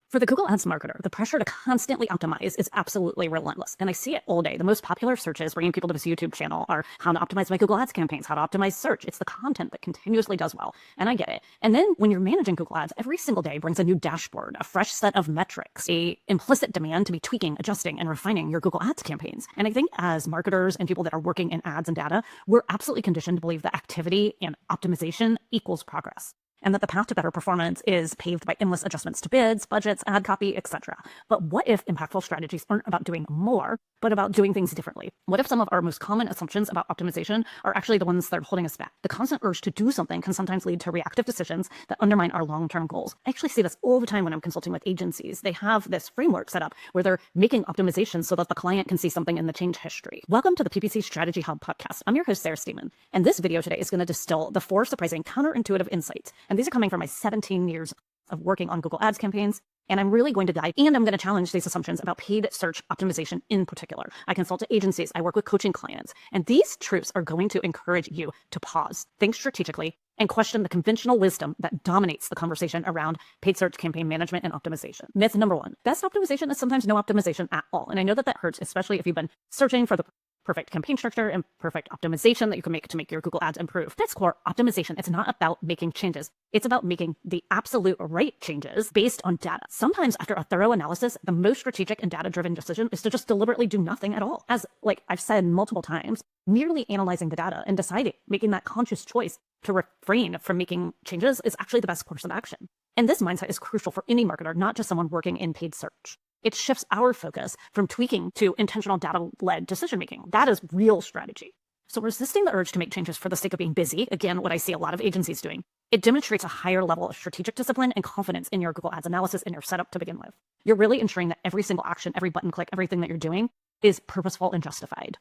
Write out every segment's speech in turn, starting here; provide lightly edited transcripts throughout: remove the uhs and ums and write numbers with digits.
For the Google Ads marketer, the pressure to constantly optimize is absolutely relentless. And I see it all day. The most popular searches bringing people to this YouTube channel are how to optimize my Google Ads campaigns, how to optimize search. It's the content that continuously does well. And I get it. And then when you're managing Google Ads, every single day brings a new dashboard, a fresh set of metrics, a implicit demand to be tweaking, adjusting, and refining your Google Ads campaigns. And I think as marketers and people that are working in ads and data, we're absolutely conditioned to believe that activity and optimization equals progress, and that the path to better performance is paved by endless adjustments to bids, budgets, ad copy, etc. But what if impactful strategies aren't about doing more, but about doing things differently? What if some of our most common assumptions about optimization are actually the ones that are holding us back? The constant urge to do something can sometimes lead to reactive decisions that undermine our long-term goals. I actually see this all the time when I'm consulting with agencies. They have this framework set up where they're making optimizations so that the client can see something in the change history. Welcome to the PPC Strategy Hub podcast. I'm your host, Sarah Stemen, and this video today is going to distill the 4 surprising counterintuitive insights. And these are coming from my 17 years of working on Google Ads campaigns. And I'm really going to dive, and I'm going to challenge these assumptions about paid search optimization in particular. I consult to agencies, I work with coaching clients, and these truths are going to encourage you to pause, think strategically, and question the conventional wisdom that dominates the conversation around paid search campaign management and optimization. Myth number 1, best optimization is sometimes no optimization at all. And I know that that hurts, especially if you've been searching for the perfect campaign structure and perfect optimization that you can make to make your Google Ads improve. That's core optimization. It's not about making changes. It's about making the absolute right changes based on data. Sometimes after a thorough analysis, the most strategic and data-driven decision is to just deliberately do nothing at all. As like I've said multiple times, merely analyzing the data and deciding, making that conscious choice to refrain from making changes is actually the best course of action. And this mindset is crucial for any marketer, not just someone working in paid search. It shifts our focus from tweaking to intentional data-led decision-making. That is real strategy. So resisting the urge to make changes for the sake of being busy, again, what I see a lot of agencies doing, it demonstrates a higher level of strategic discipline and confidence in your Google Ads analysis and your setup to begin with. You're really ensuring that every single action, every button click, everything that you're doing is purposeful and justified.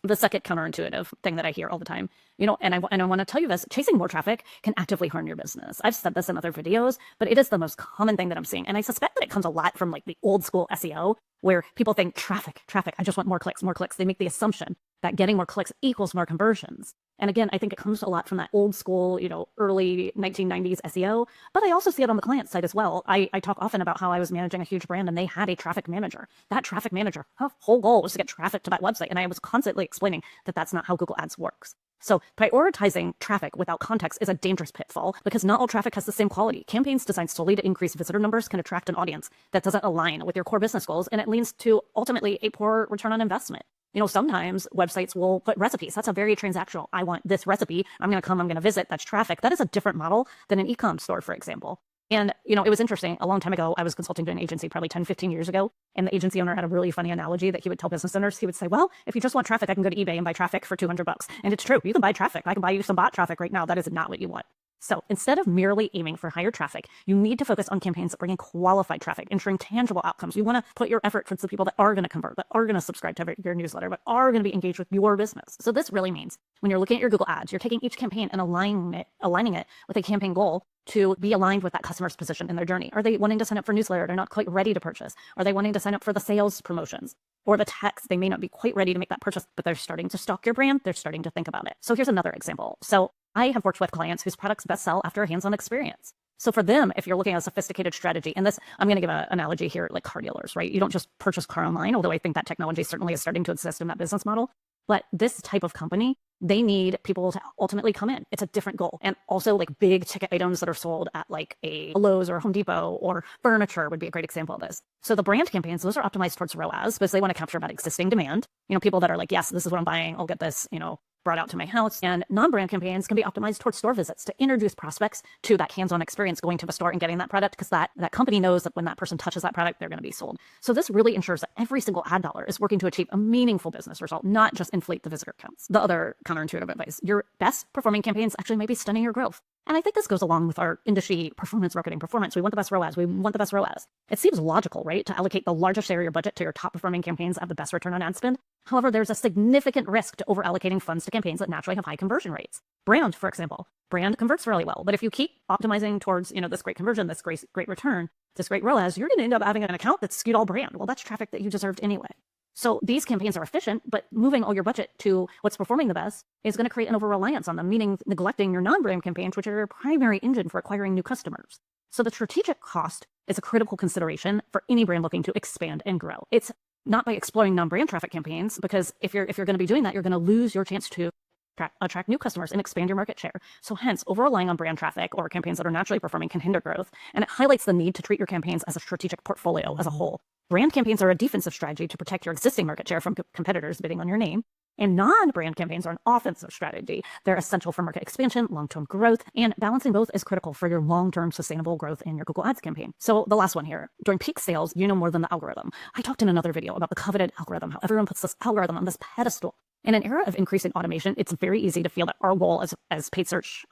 The second counterintuitive thing that I hear all the time, and I want to tell you this, chasing more traffic can actively harm your business. I've said this in other videos, but it is the most common thing that I'm seeing. And I suspect that it comes a lot from like the old school SEO where people think traffic, I just want more clicks, more clicks. They make the assumption that getting more clicks equals more conversions. And again, I think it comes a lot from that old school, early 1990s SEO, but I also see it on the client side as well. I talk often about how I was managing a huge brand and they had a traffic manager. That traffic manager, her whole goal was to get traffic to that website. And I was constantly explaining that that's not how Google Ads works. So prioritizing traffic without context is a dangerous pitfall because not all traffic has the same quality. Campaigns designed solely to increase visitor numbers can attract an audience that doesn't align with your core business goals, and it leads to ultimately a poor return on investment. Sometimes websites will put recipes. That's a very transactional. I want this recipe. I'm going to visit. That's traffic. That is a different model than an e-com store, for example. And, it was interesting. A long time ago, I was consulting to an agency, probably 10, 15 years ago. And the agency owner had a really funny analogy that he would tell business owners. He would say, well, if you just want traffic, I can go to eBay and buy traffic for $200. And it's true. You can buy traffic. I can buy you some bot traffic right now. That is not what you want. So instead of merely aiming for higher traffic, you need to focus on campaigns that bring in qualified traffic, ensuring tangible outcomes. You want to put your effort towards the people that are going to convert, that are going to subscribe to your newsletter, but are going to be engaged with your business. So this really means when you're looking at your Google Ads, you're taking each campaign and aligning it with a campaign goal to be aligned with that customer's position in their journey. Are they wanting to sign up for newsletter? They're not quite ready to purchase. Are they wanting to sign up for the sales promotions or the text? They may not be quite ready to make that purchase, but they're starting to stalk your brand. They're starting to think about it. So here's another example. So I have worked with clients whose products best sell after a hands-on experience. So for them, if you're looking at a sophisticated strategy, and this, I'm going to give an analogy here, like car dealers, right? You don't just purchase car online, although I think that technology certainly is starting to exist in that business model. But this type of company, they need people to ultimately come in. It's a different goal. And also like big ticket items that are sold at like a Lowe's or a Home Depot or furniture would be a great example of this. So the brand campaigns, those are optimized towards ROAS because they want to capture that existing demand. People that are like, yes, this is what I'm buying. I'll get this, brought out to my house. And non-brand campaigns can be optimized towards store visits to introduce prospects to that hands-on experience going to the store and getting that product because that company knows that when that person touches that product, they're going to be sold. So this really ensures that every single ad dollar is working to achieve a meaningful business result, not just inflate the visitor counts. The other counterintuitive advice, your best performing campaigns actually may be stunning your growth. And I think this goes along with our industry performance marketing performance. We want the best ROAS. We want the best ROAS. It seems logical, right, to allocate the largest share of your budget to your top performing campaigns that have the best return on ad spend. However, there's a significant risk to over allocating funds to campaigns that naturally have high conversion rates. Brand, for example, brand converts really well. But if you keep optimizing towards, this great conversion, this great return, this great ROAS, you're going to end up having an account that's skewed all brand. Well, that's traffic that you deserved anyway. So these campaigns are efficient, but moving all your budget to what's performing the best is going to create an over-reliance on them, meaning neglecting your non-brand campaigns, which are your primary engine for acquiring new customers. So the strategic cost is a critical consideration for any brand looking to expand and grow. It's not by exploring non-brand traffic campaigns, because if you're going to be doing that, you're going to lose your chance to attract new customers and expand your market share. So hence, over-relying on brand traffic or campaigns that are naturally performing can hinder growth, and it highlights the need to treat your campaigns as a strategic portfolio as a whole. Brand campaigns are a defensive strategy to protect your existing market share from competitors bidding on your name, and non-brand campaigns are an offensive strategy. They're essential for market expansion, long-term growth, and balancing both is critical for your long-term sustainable growth in your Google Ads campaign. So the last one here, during peak sales, you know more than the algorithm. I talked in another video about the coveted algorithm, how everyone puts this algorithm on this pedestal. In an era of increasing automation, it's very easy to feel that our goal as paid search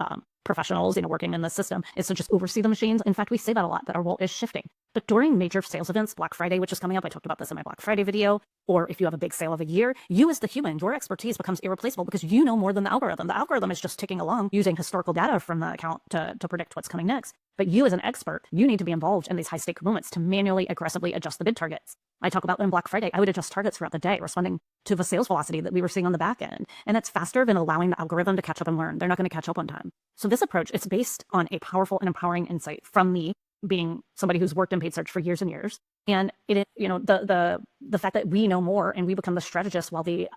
professionals, working in the system, is to just oversee the machines. In fact, we say that a lot, that our role is shifting. But during major sales events, Black Friday, which is coming up, I talked about this in my Black Friday video, or if you have a big sale of a year, you as the human, your expertise becomes irreplaceable because you know more than the algorithm. The algorithm is just ticking along using historical data from the account to predict what's coming next. But you as an expert, you need to be involved in these high-stake moments to manually, aggressively adjust the bid targets. I talk about in Black Friday, I would adjust targets throughout the day, responding to the sales velocity that we were seeing on the back end. And that's faster than allowing the algorithm to catch up and learn. They're not going to catch up on time. So this approach, it's based on a powerful and empowering insight from me, being somebody who's worked in paid search for years and years. And the fact that we know more and we become the strategist while the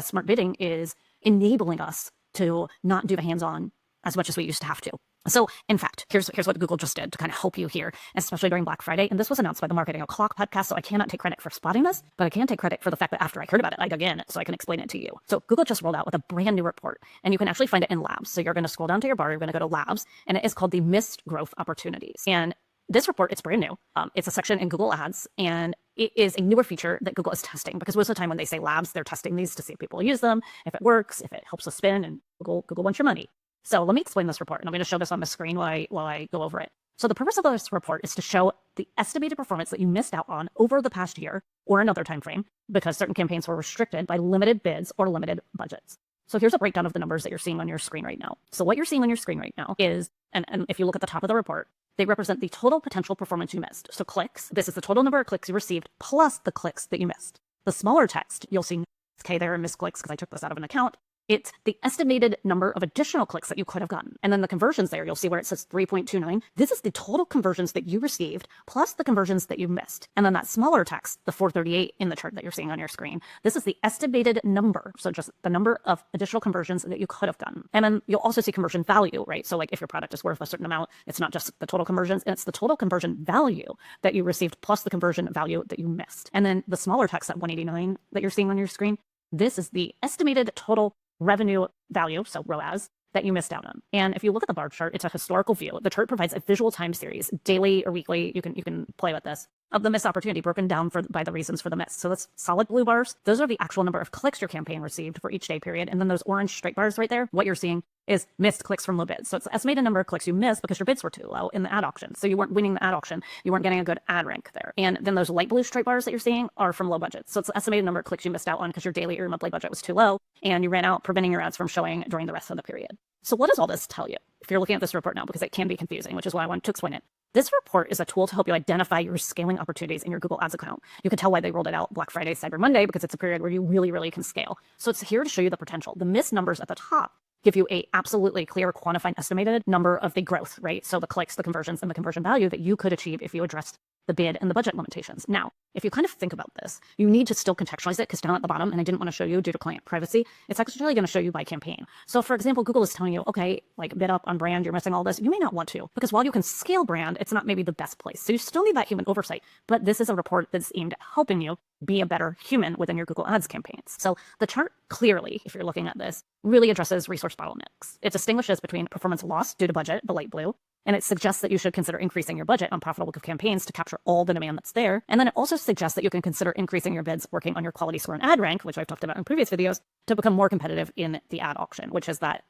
smart bidding is enabling us to not do the hands-on as much as we used to have to. So in fact, here's what Google just did to kind of help you here, especially during Black Friday. And this was announced by the Marketing O'Clock podcast, so I cannot take credit for spotting this, but I can take credit for the fact that after I heard about it, I dug in so I can explain it to you. So Google just rolled out with a brand new report, and you can actually find it in Labs. So you're going to scroll down to your bar, you're going to go to Labs, and it is called the Missed Growth Opportunities. And this report, it's brand new. It's a section in Google Ads, and it is a newer feature that Google is testing, because most of the time when they say Labs, they're testing these to see if people use them, if it works, if it helps us spin, and Google wants your money. So let me explain this report, and I'm going to show this on the screen while I go over it. So the purpose of this report is to show the estimated performance that you missed out on over the past year or another time frame, because certain campaigns were restricted by limited bids or limited budgets. So here's a breakdown of the numbers that you're seeing on your screen right now. So what you're seeing on your screen right now is, and if you look at the top of the report, they represent the total potential performance you missed. So clicks, this is the total number of clicks you received plus the clicks that you missed. The smaller text, you'll see K there and missed clicks because I took this out of an account. It's the estimated number of additional clicks that you could have gotten. And then the conversions there, you'll see where it says 3.29. This is the total conversions that you received plus the conversions that you missed. And then that smaller text, the 438 in the chart that you're seeing on your screen, this is the estimated number. So just the number of additional conversions that you could have gotten. And then you'll also see conversion value, right? So like if your product is worth a certain amount, it's not just the total conversions, it's the total conversion value that you received plus the conversion value that you missed. And then the smaller text at 189 that you're seeing on your screen, this is the estimated total revenue value, so ROAS, that you missed out on. And if you look at the bar chart, it's a historical view. The chart provides a visual time series, daily or weekly, you can play with this, of the missed opportunity broken down by the reasons for the miss. So that's solid blue bars. Those are the actual number of clicks your campaign received for each day period. And then those orange straight bars right there, what you're seeing is missed clicks from low bids. So it's the estimated number of clicks you missed because your bids were too low in the ad auction. So you weren't winning the ad auction. You weren't getting a good ad rank there. And then those light blue straight bars that you're seeing are from low budgets. So it's the estimated number of clicks you missed out on because your daily or monthly budget was too low and you ran out, preventing your ads from showing during the rest of the period. So what does all this tell you? If you're looking at this report now, because it can be confusing, which is why I wanted to explain it. This report is a tool to help you identify your scaling opportunities in your Google Ads account. You can tell why they rolled it out Black Friday, Cyber Monday, because it's a period where you really, really can scale. So it's here to show you the potential. The missed numbers at the top give you a absolutely clear, quantified, estimated number of the growth, right? So the clicks, the conversions, and the conversion value that you could achieve if you addressed the bid and the budget limitations. Now, if you kind of think about this, you need to still contextualize it, because down at the bottom, and I didn't want to show you due to client privacy, it's actually going to show you by campaign. So for example, Google is telling you, okay, like bid up on brand, you're missing all this. You may not want to, because while you can scale brand, it's not maybe the best place. So you still need that human oversight, but this is a report that's aimed at helping you be a better human within your Google Ads campaigns. So the chart clearly, if you're looking at this, really addresses resource bottlenecks. It distinguishes between performance loss due to budget, the light blue, and it suggests that you should consider increasing your budget on profitable campaigns to capture all the demand that's there. And then it also suggests that you can consider increasing your bids, working on your quality score and ad rank, which I've talked about in previous videos, to become more competitive in the ad auction, which is that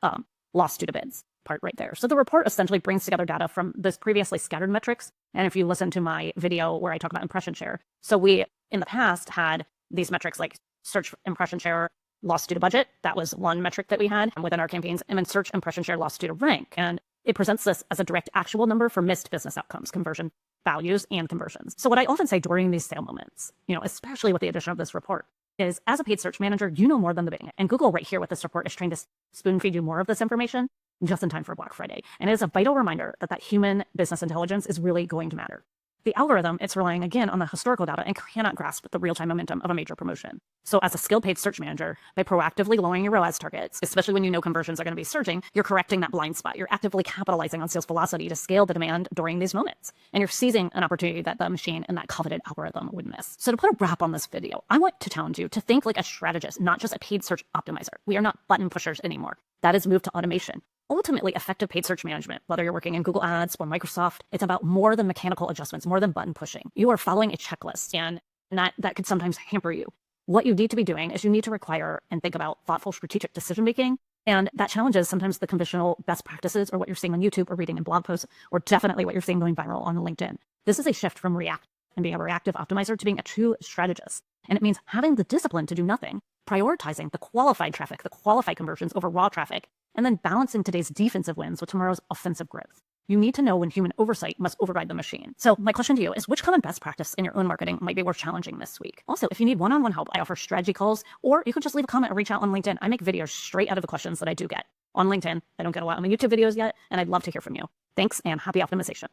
loss due to bids part right there. So the report essentially brings together data from this previously scattered metrics. And if you listen to my video where I talk about impression share, so we in the past had these metrics like search impression share, loss due to budget. That was one metric that we had within our campaigns, and then search impression share, loss due to rank. And it presents this as a direct actual number for missed business outcomes, conversion values, and conversions. So what I often say during these sale moments, especially with the addition of this report, is as a paid search manager, you know more than the bidding. And Google right here with this report is trying to spoon feed you more of this information. just in time for Black Friday. And it is a vital reminder that human business intelligence is really going to matter. The algorithm, it's relying again on the historical data and cannot grasp the real-time momentum of a major promotion. So as a skilled paid search manager, by proactively lowering your ROAS targets, especially when you know conversions are going to be surging, you're correcting that blind spot. You're actively capitalizing on sales velocity to scale the demand during these moments. And you're seizing an opportunity that the machine and that coveted algorithm would miss. So to put a wrap on this video, I want to challenge you to think like a strategist, not just a paid search optimizer. We are not button pushers anymore. That is moved to automation. Ultimately, effective paid search management, whether you're working in Google Ads or Microsoft, it's about more than mechanical adjustments, more than button pushing. You are following a checklist, and that could sometimes hamper you. What you need to be doing is you need to require and think about thoughtful, strategic decision making. And that challenges sometimes the conventional best practices or what you're seeing on YouTube or reading in blog posts, or definitely what you're seeing going viral on LinkedIn. This is a shift from react and being a reactive optimizer to being a true strategist. And it means having the discipline to do nothing, prioritizing the qualified traffic, the qualified conversions over raw traffic, and then balancing today's defensive wins with tomorrow's offensive growth. You need to know when human oversight must override the machine. So my question to you is, which common best practice in your own marketing might be worth challenging this week? Also, if you need one-on-one help, I offer strategy calls, or you could just leave a comment or reach out on LinkedIn. I make videos straight out of the questions that I do get on LinkedIn. I don't get a lot on my YouTube videos yet, and I'd love to hear from you. Thanks, and happy optimization.